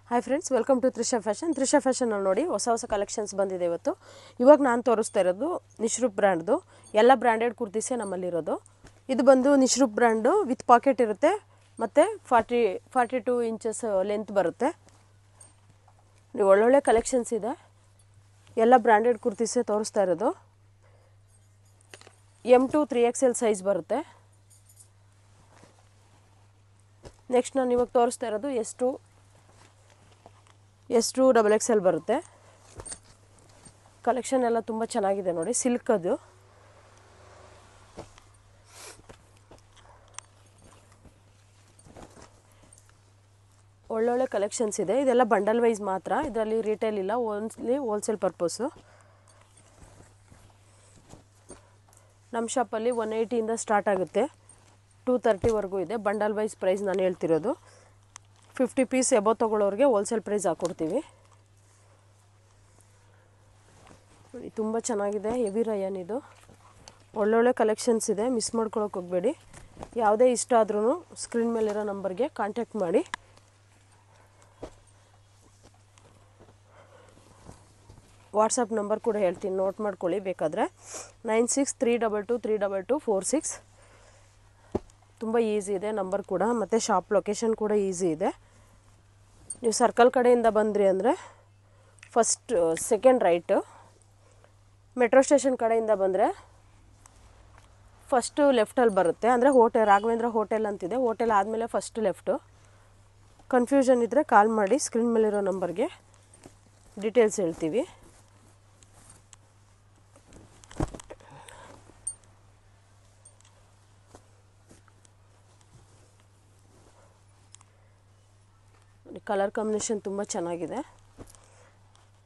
Hi friends, welcome to Trisha fashion. Trisha ಫ್ಯಾಷನಲ್ಲಿ ನೋಡಿ ಹೊಸ ಕಲೆಕ್ಷನ್ಸ್ ಬಂದಿದೆ ಇವತ್ತು. ಇವಾಗ ನಾನು ತೋರಿಸ್ತಾ ಇರೋದು ನಿಶ್ರೂಪ್ ಬ್ರ್ಯಾಂಡ್ದು. ಎಲ್ಲ ಬ್ರ್ಯಾಂಡೆಡ್ ಕುರ್ತೀಸೇ ನಮ್ಮಲ್ಲಿರೋದು. ಇದು ಬಂದು ನಿಶ್ರೂಪ್ ಬ್ರ್ಯಾಂಡು ವಿತ್ ಪಾಕೆಟ್ ಇರುತ್ತೆ ಮತ್ತು 42 ಇಂಚಸ್ ಲೆಂತ್ ಬರುತ್ತೆ. ನೀವು ಒಳ್ಳೊಳ್ಳೆ ಕಲೆಕ್ಷನ್ಸ್ ಇದೆ. ಎಲ್ಲ ಬ್ರ್ಯಾಂಡೆಡ್ ಕುರ್ತೀಸೇ ತೋರಿಸ್ತಾ ಇರೋದು. M2 3XL ಸೈಜ್ ಬರುತ್ತೆ. ನೆಕ್ಸ್ಟ್ ನಾನು ಇವಾಗ ತೋರಿಸ್ತಾ ಇರೋದು S2 XXL ಬರುತ್ತೆ. ಕಲೆಕ್ಷನ್ ಎಲ್ಲ ತುಂಬ ಚೆನ್ನಾಗಿದೆ ನೋಡಿ. ಸಿಲ್ಕ್ ಅದು ಒಳ್ಳೊಳ್ಳೆ ಕಲೆಕ್ಷನ್ಸ್ ಇದೆ. ಇದೆಲ್ಲ ಬಂಡಲ್ ವೈಸ್ ಮಾತ್ರ, ಇದರಲ್ಲಿ ರಿಟೇಲ್ ಇಲ್ಲ, ಓನ್ಲಿ ಹೋಲ್ಸೇಲ್ ಪರ್ಪಸ್ಸು. ನಮ್ಮ ಶಾಪಲ್ಲಿ 180ಇಂದ ಸ್ಟಾರ್ಟ್ ಆಗುತ್ತೆ, 230ವರೆಗೂ ಇದೆ. ಬಂಡಲ್ ವೈಸ್ ಪ್ರೈಸ್ ನಾನು ಹೇಳ್ತಿರೋದು. 50 ಪೀಸ್ ಎಬೋ ತೊಗೊಳ್ಳೋರಿಗೆ ಹೋಲ್ಸೇಲ್ ಪ್ರೈಸ್ ಹಾಕ್ಕೊಡ್ತೀವಿ. ತುಂಬ ಚೆನ್ನಾಗಿದೆ, ಹೆವಿ ರಯಾನ್ ಇದು. ಒಳ್ಳೊಳ್ಳೆ ಕಲೆಕ್ಷನ್ಸ್ ಇದೆ, ಮಿಸ್ ಮಾಡ್ಕೊಳಕ್ಕೆ ಹೋಗಬೇಡಿ. ಯಾವುದೇ ಇಷ್ಟ ಆದ್ರೂ ಸ್ಕ್ರೀನ್ ಮೇಲಿರೋ ನಂಬರ್ಗೆ ಕಾಂಟ್ಯಾಕ್ಟ್ ಮಾಡಿ. ವಾಟ್ಸಪ್ ನಂಬರ್ ಕೂಡ ಹೇಳ್ತೀನಿ, ನೋಟ್ ಮಾಡ್ಕೊಳ್ಳಿ ಬೇಕಾದರೆ. 9632232246. ತುಂಬ ಈಸಿ ಇದೆ ನಂಬರ್ ಕೂಡ, ಮತ್ತು ಶಾಪ್ ಲೊಕೇಶನ್ ಕೂಡ ಈಸಿ ಇದೆ. ನೀವು ಸರ್ಕಲ್ ಕಡೆಯಿಂದ ಬಂದ್ರಿ ಅಂದರೆ ಸೆಕೆಂಡ್ ರೈಟು. ಮೆಟ್ರೋ ಸ್ಟೇಷನ್ ಕಡೆಯಿಂದ ಬಂದರೆ ಫಸ್ಟು ಲೆಫ್ಟಲ್ಲಿ ಬರುತ್ತೆ. ಅಂದರೆ ರಾಘವೇಂದ್ರ ಹೋಟೆಲ್ ಅಂತಿದೆ, ಹೋಟೆಲ್ ಆದಮೇಲೆ ಫಸ್ಟ್ ಲೆಫ್ಟು. ಕನ್ಫ್ಯೂಷನ್ ಇದ್ದರೆ ಕಾಲ್ ಮಾಡಿ, ಸ್ಕ್ರೀನ್ ಮೇಲಿರೋ ನಂಬರ್ಗೆ ಡೀಟೇಲ್ಸ್ ಹೇಳ್ತೀವಿ. ಕಲರ್ ಕಾಂಬಿನೇಷನ್ ತುಂಬ ಚೆನ್ನಾಗಿದೆ.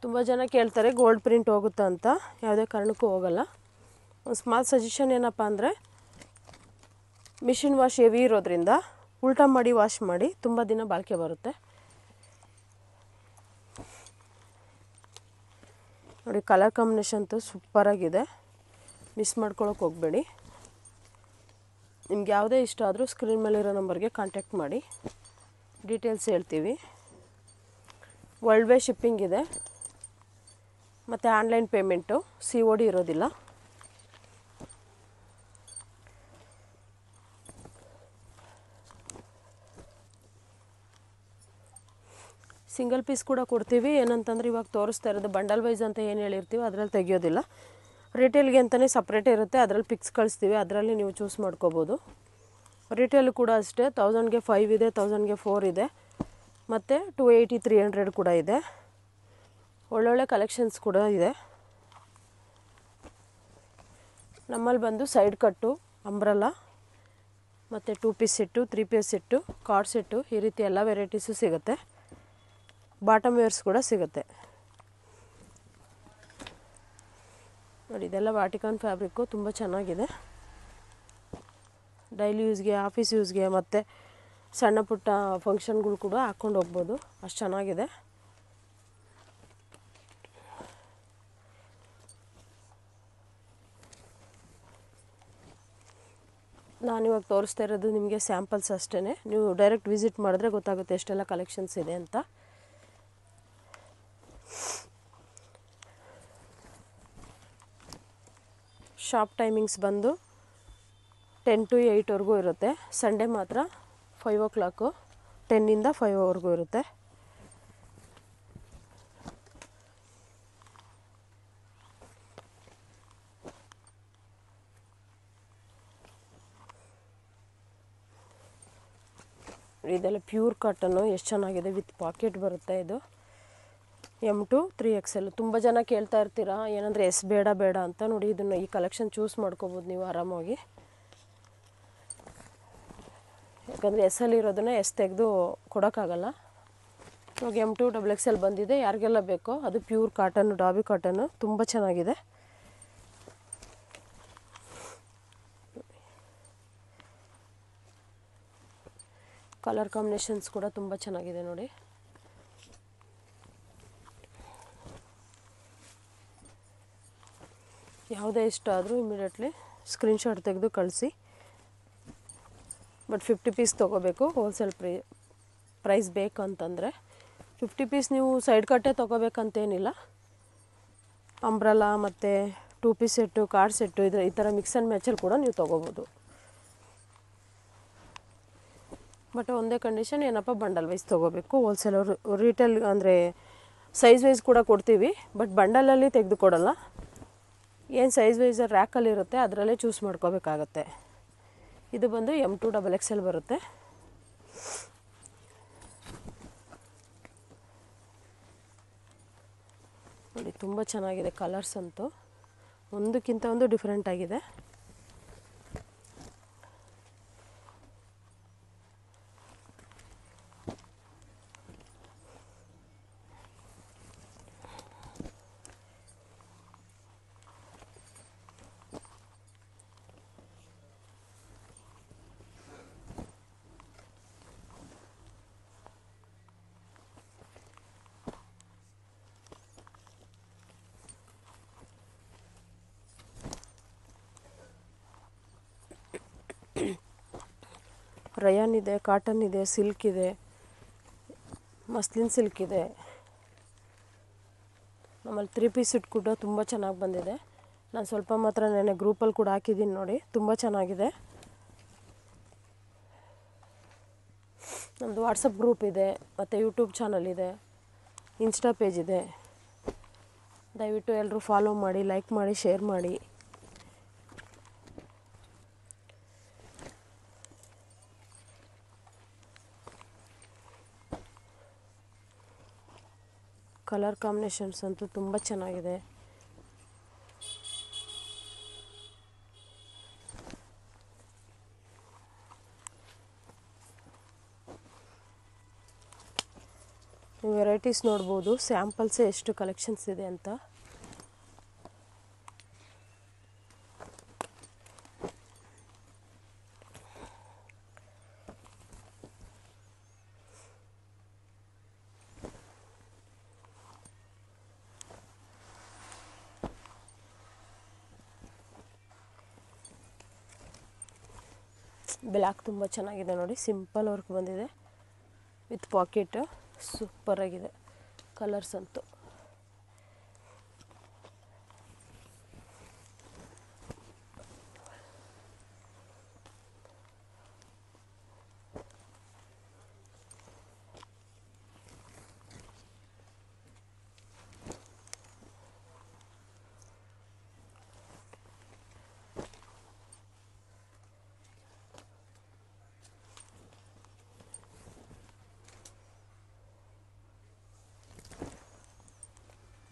ತುಂಬ ಜನ ಕೇಳ್ತಾರೆ ಗೋಲ್ಡ್ ಪ್ರಿಂಟ್ ಹೋಗುತ್ತಾ ಅಂತ. ಯಾವುದೇ ಕಾರಣಕ್ಕೂ ಹೋಗಲ್ಲ. ಒಂದು ಸ್ಮಾಲ್ ಸಜೆಷನ್ ಏನಪ್ಪ ಅಂದರೆ, ಮಿಷಿನ್ ವಾಶ್ ಹೆವಿ ಇರೋದ್ರಿಂದ ಉಲ್ಟಾ ಮಾಡಿ ವಾಶ್ ಮಾಡಿ, ತುಂಬ ದಿನ ಬಾಳಿಕೆ ಬರುತ್ತೆ. ನೋಡಿ, ಕಲರ್ ಕಾಂಬಿನೇಷನ್ ಅಂತೂ ಸೂಪರಾಗಿದೆ, ಮಿಸ್ ಮಾಡ್ಕೊಳಕ್ಕೆ ಹೋಗಬೇಡಿ. ನಿಮ್ಗೆ ಯಾವುದೇ ಇಷ್ಟ ಆದರೂ ಸ್ಕ್ರೀನ್ ಮೇಲಿರೋ ನಂಬರ್ಗೆ ಕಾಂಟ್ಯಾಕ್ಟ್ ಮಾಡಿ, ಡೀಟೇಲ್ಸ್ ಹೇಳ್ತೀವಿ. ವರ್ಲ್ಡ್ ವೈಡ್ ಶಿಪ್ಪಿಂಗ್ ಇದೆ, ಮತ್ತು ಆನ್ಲೈನ್ ಪೇಮೆಂಟು, COD ಇರೋದಿಲ್ಲ. ಸಿಂಗಲ್ ಪೀಸ್ ಕೂಡ ಕೊಡ್ತೀವಿ. ಏನಂತಂದರೆ ಇವಾಗ ತೋರಿಸ್ತಾ ಇರೋದು ಬಂಡಲ್ ವೈಸ್ ಅಂತ ಏನು ಹೇಳಿರ್ತೀವಿ ಅದರಲ್ಲಿ ತೆಗಿಯೋದಿಲ್ಲ. ರಿಟೇಲ್ಗೆ ಅಂತಲೇ ಸಪ್ರೇಟೇ ಇರುತ್ತೆ, ಅದರಲ್ಲಿ ಪಿಕ್ಸ್ ಕಳಿಸ್ತೀವಿ, ಅದರಲ್ಲಿ ನೀವು ಚೂಸ್ ಮಾಡ್ಕೋಬೋದು. ರಿಟೇಲ್ ಕೂಡ ಅಷ್ಟೇ, 1000ಗೆ 5 ಇದೆ, 1000ಗೆ 4 ಇದೆ, ಮತ್ತು 280 300 ಕೂಡ ಇದೆ. ಒಳ್ಳೊಳ್ಳೆ ಕಲೆಕ್ಷನ್ಸ್ ಕೂಡ ಇದೆ. ನಮ್ಮಲ್ಲಿ ಬಂದು ಸೈಡ್ ಕಟ್ಟು, ಅಂಬ್ರಲ್ಲ, ಮತ್ತು 2 piece set, 3 piece set, card set, ಈ ರೀತಿ ಎಲ್ಲ ವೆರೈಟೀಸು ಸಿಗುತ್ತೆ. ಬಾಟಮ್ ವೇರ್ಸ್ ಕೂಡ ಸಿಗುತ್ತೆ ನೋಡಿ. ಇದೆಲ್ಲ ವಾಟಿಕಾನ್ ಫ್ಯಾಬ್ರಿಕ್ಕು, ತುಂಬ ಚೆನ್ನಾಗಿದೆ. ಡೈಲಿ ಯೂಸ್ಗೆ, ಆಫೀಸ್ ಯೂಸ್ಗೆ, ಮತ್ತು ಸಣ್ಣ ಪುಟ್ಟ ಫಂಕ್ಷನ್ಗಳು ಕೂಡ ಹಾಕ್ಕೊಂಡು ಹೋಗ್ಬೋದು, ಅಷ್ಟು ಚೆನ್ನಾಗಿದೆ. ನಾನಿವಾಗ ತೋರಿಸ್ತಾ ಇರೋದು ನಿಮಗೆ ಸ್ಯಾಂಪಲ್ಸ್ ಅಷ್ಟೇ. ನೀವು ಡೈರೆಕ್ಟ್ ವಿಸಿಟ್ ಮಾಡಿದ್ರೆ ಗೊತ್ತಾಗುತ್ತೆ ಎಷ್ಟೆಲ್ಲ ಕಲೆಕ್ಷನ್ಸ್ ಇದೆ ಅಂತ. ಶಾಪ್ ಟೈಮಿಂಗ್ಸ್ ಬಂದು 10 to 8ವರೆಗೂ ಇರುತ್ತೆ. ಸಂಡೇ ಮಾತ್ರ 5 o'clock, 10ಇಂದ 5ವರೆಗೂ ಇರುತ್ತೆ. ಇದೆಲ್ಲ ಪ್ಯೂರ್ ಕಾಟನ್ನು, ಎಷ್ಟು ಚೆನ್ನಾಗಿದೆ, ವಿತ್ ಪಾಕೆಟ್ ಬರುತ್ತೆ. ಇದು M2 3XL. ತುಂಬ ಜನ ಕೇಳ್ತಾ ಇರ್ತೀರಾ ಏನಂದರೆ S ಬೇಡ ಅಂತ. ನೋಡಿ, ಇದನ್ನು ಈ ಕಲೆಕ್ಷನ್ ಚೂಸ್ ಮಾಡ್ಕೋಬೋದು ನೀವು ಆರಾಮಾಗಿ. ಯಾಕಂದರೆ S ಇರೋದನ್ನ S ತೆಗೆದು ಕೊಡೋಕ್ಕಾಗಲ್ಲ. ಇವಾಗ M2 XXL ಬಂದಿದೆ, ಯಾರಿಗೆಲ್ಲ ಬೇಕೋ. ಅದು ಪ್ಯೂರ್ ಕಾಟನ್ನು, ಡಾಬಿ ಕಾಟನ್ನು, ತುಂಬ ಚೆನ್ನಾಗಿದೆ. ಕಲರ್ ಕಾಂಬಿನೇಷನ್ಸ್ ಕೂಡ ತುಂಬ ಚೆನ್ನಾಗಿದೆ ನೋಡಿ. ಯಾವುದೇ ಇಷ್ಟ ಆದರೂ ಇಮಿಡಿಯೇಟ್ಲಿ ಸ್ಕ್ರೀನ್ಶಾಟ್ ತೆಗೆದು ಕಳಿಸಿ. ಬಟ್ 50 ಪೀಸ್ ತೊಗೋಬೇಕು, ಹೋಲ್ಸೇಲ್ ಪ್ರೈಸ್ ಬೇಕು ಅಂತಂದರೆ 50 ಪೀಸ್ ನೀವು ಸೈಡ್ ಕಟ್ಟೇ ತೊಗೋಬೇಕಂತೇನಿಲ್ಲ. ಅಂಬ್ರಲಾ ಮತ್ತು 2 ಪೀಸ್ ಸೆಟ್ಟು, ಕಾರ್ಡ್ ಸೆಟ್ಟು ಈ ಥರ ಮಿಕ್ಸ್ ಆ್ಯಂಡ್ ಮ್ಯಾಚಲ್ಲಿ ಕೂಡ ನೀವು ತೊಗೋಬೋದು. ಬಟ್ ಒಂದೇ ಕಂಡೀಷನ್ ಏನಪ್ಪ, ಬಂಡಲ್ ವೈಸ್ ತೊಗೋಬೇಕು. ಹೋಲ್ಸೇಲರು ರಿಟೇಲ್ ಅಂದರೆ ಸೈಜ್ ವೈಸ್ ಕೂಡ ಕೊಡ್ತೀವಿ, ಬಟ್ ಬಂಡಲಲ್ಲಿ ತೆಗೆದುಕೊಡಲ್ಲ. ಏನು ಸೈಜ್ ವೈಸ್ ರ್ಯಾಕಲ್ಲಿರುತ್ತೆ ಅದರಲ್ಲೇ ಚೂಸ್ ಮಾಡ್ಕೋಬೇಕಾಗತ್ತೆ. ಇದು ಬಂದು M2 XXL ಬರುತ್ತೆ. ನೋಡಿ ತುಂಬ ಚೆನ್ನಾಗಿದೆ, ಕಲರ್ಸ್ ಅಂತೂ ಒಂದಕ್ಕಿಂತ ಒಂದು ಡಿಫ್ರೆಂಟ್ ಆಗಿದೆ. ರಯಾನ್ ಇದೆ, ಕಾಟನ್ ಇದೆ, ಸಿಲ್ಕ್ ಇದೆ, ಮಸ್ಲಿನ್ ಸಿಲ್ಕ್ ಇದೆ. ನಮ್ಮಲ್ಲಿ 3 ಪೀಸ್ ಸೆಟ್ ಕೂಡ ತುಂಬ ಚೆನ್ನಾಗಿ ಬಂದಿದೆ. ನಾನು ಸ್ವಲ್ಪ ಮಾತ್ರ ನೆನ್ನೆ ಗ್ರೂಪಲ್ಲಿ ಕೂಡ ಹಾಕಿದ್ದೀನಿ ನೋಡಿ, ತುಂಬ ಚೆನ್ನಾಗಿದೆ. ನಮ್ಮದು ವಾಟ್ಸಪ್ ಗ್ರೂಪ್ ಇದೆ, ಮತ್ತು ಯೂಟ್ಯೂಬ್ ಚಾನಲ್ ಇದೆ, ಇನ್ಸ್ಟಾ ಪೇಜ್ ಇದೆ. ದಯವಿಟ್ಟು ಎಲ್ಲರೂ ಫಾಲೋ ಮಾಡಿ, ಲೈಕ್ ಮಾಡಿ, ಶೇರ್ ಮಾಡಿ. ಕಲರ್ ಕಾಂಬಿನೇಷನ್ಸ್ ಅಂತೂ ತುಂಬ ಚೆನ್ನಾಗಿದೆ. ನೀವು ವೆರೈಟೀಸ್ ನೋಡ್ಬೋದು, ಸ್ಯಾಂಪಲ್ಸೇ ಎಷ್ಟು ಕಲೆಕ್ಷನ್ಸ್ ಇದೆ ಅಂತ. ಬ್ಲ್ಯಾಕ್ ತುಂಬ ಚೆನ್ನಾಗಿದೆ ನೋಡಿ, ಸಿಂಪಲ್ ವರ್ಕ್ ಬಂದಿದೆ ವಿತ್ ಪಾಕೆಟ್. ಸೂಪರಾಗಿದೆ ಕಲರ್ಸ್ ಅಂತೂ.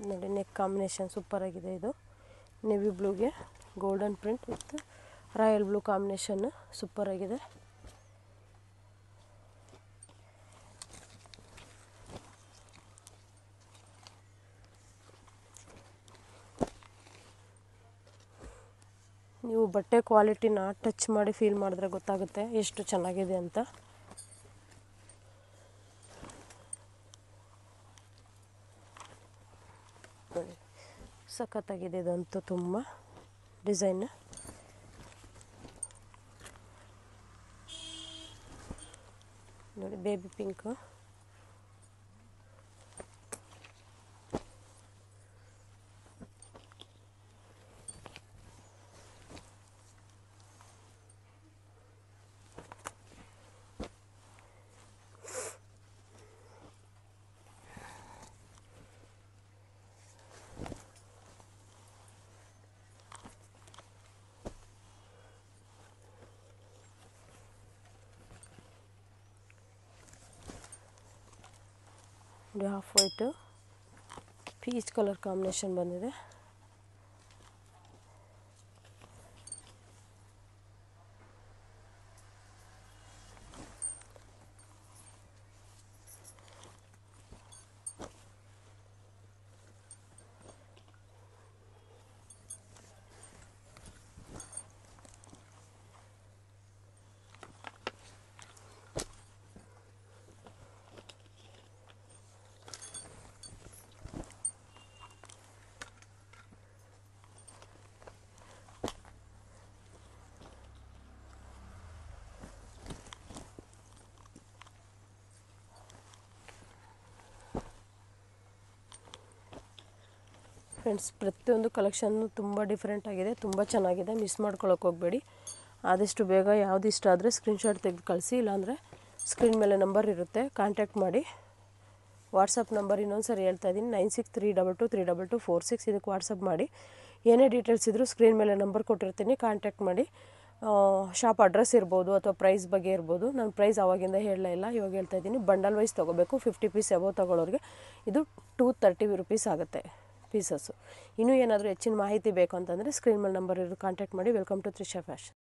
ನೋಡಿ ನೆಕ್ ಕಾಂಬಿನೇಷನ್ ಸೂಪರಾಗಿದೆ. ಇದು ನೆವಿ ಬ್ಲೂಗೆ golden print with royal blue combination ಸೂಪರಾಗಿದೆ. ನೀವು ಬಟ್ಟೆ ಕ್ವಾಲಿಟಿನ ಟಚ್ ಮಾಡಿ ಫೀಲ್ ಮಾಡಿದ್ರೆ ಗೊತ್ತಾಗುತ್ತೆ ಎಷ್ಟು ಚೆನ್ನಾಗಿದೆ ಅಂತ. ಸಖತ್ತಾಗಿದೆ ಇದಂತೂ, ತುಂಬ ಡಿಸೈನ್. ನೋಡಿ baby pink, half white peach colour combination ಬಂದಿದೆ. ಫ್ರೆಂಡ್ಸ್, ಪ್ರತಿಯೊಂದು ಕಲೆಕ್ಷನ್ನು ತುಂಬ ಡಿಫ್ರೆಂಟ್ ಆಗಿದೆ, ತುಂಬ ಚೆನ್ನಾಗಿದೆ. ಮಿಸ್ ಮಾಡ್ಕೊಳ್ಳೋಕೆ ಹೋಗಬೇಡಿ. ಆದಷ್ಟು ಬೇಗ ಯಾವುದು ಇಷ್ಟ ಆದರೆ ಸ್ಕ್ರೀನ್ಶಾಟ್ ತೆಗೆದು ಕಳಿಸಿ, ಇಲ್ಲಾಂದರೆ ಸ್ಕ್ರೀನ್ ಮೇಲೆ ನಂಬರ್ ಇರುತ್ತೆ, ಕಾಂಟ್ಯಾಕ್ಟ್ ಮಾಡಿ. ವಾಟ್ಸಪ್ ನಂಬರ್ ಇನ್ನೊಂದು ಸರಿ ಹೇಳ್ತಾ ಇದ್ದೀನಿ, 9632232246. ಇದಕ್ಕೆ ವಾಟ್ಸಪ್ ಮಾಡಿ. ಏನೇ ಡೀಟೇಲ್ಸ್ ಇದ್ದರೂ ಸ್ಕ್ರೀನ್ ಮೇಲೆ ನಂಬರ್ ಕೊಟ್ಟಿರ್ತೀನಿ, ಕಾಂಟ್ಯಾಕ್ಟ್ ಮಾಡಿ. ಶಾಪ್ ಅಡ್ರೆಸ್ ಇರ್ಬೋದು ಅಥವಾ ಪ್ರೈಸ್ ಬಗ್ಗೆ ಇರ್ಬೋದು. ನಾನು ಪ್ರೈಸ್ ಆವಾಗಿಂದ ಹೇಳಲೇ ಇಲ್ಲ, ಇವಾಗ ಹೇಳ್ತಾ ಇದ್ದೀನಿ. ಬಂಡಲ್ ವೈಸ್ ತೊಗೋಬೇಕು. 50 ಪೀಸ್ ಎಬೋ ತೊಗೊಳ್ಳೋರಿಗೆ ಇದು 230 ರುಪೀಸ್ ಆಗುತ್ತೆ ಪೀಸಸ್ಸು. ಇನ್ನೂ ಏನಾದರೂ ಹೆಚ್ಚಿನ ಮಾಹಿತಿ ಬೇಕು ಅಂತಂದರೆ ಸ್ಕ್ರೀನ್ ಮೇಲೆ ನಂಬರ್ ಇರೋದು ಕಾಂಟ್ಯಾಕ್ಟ್ ಮಾಡಿ. Welcome to Trisha fashion.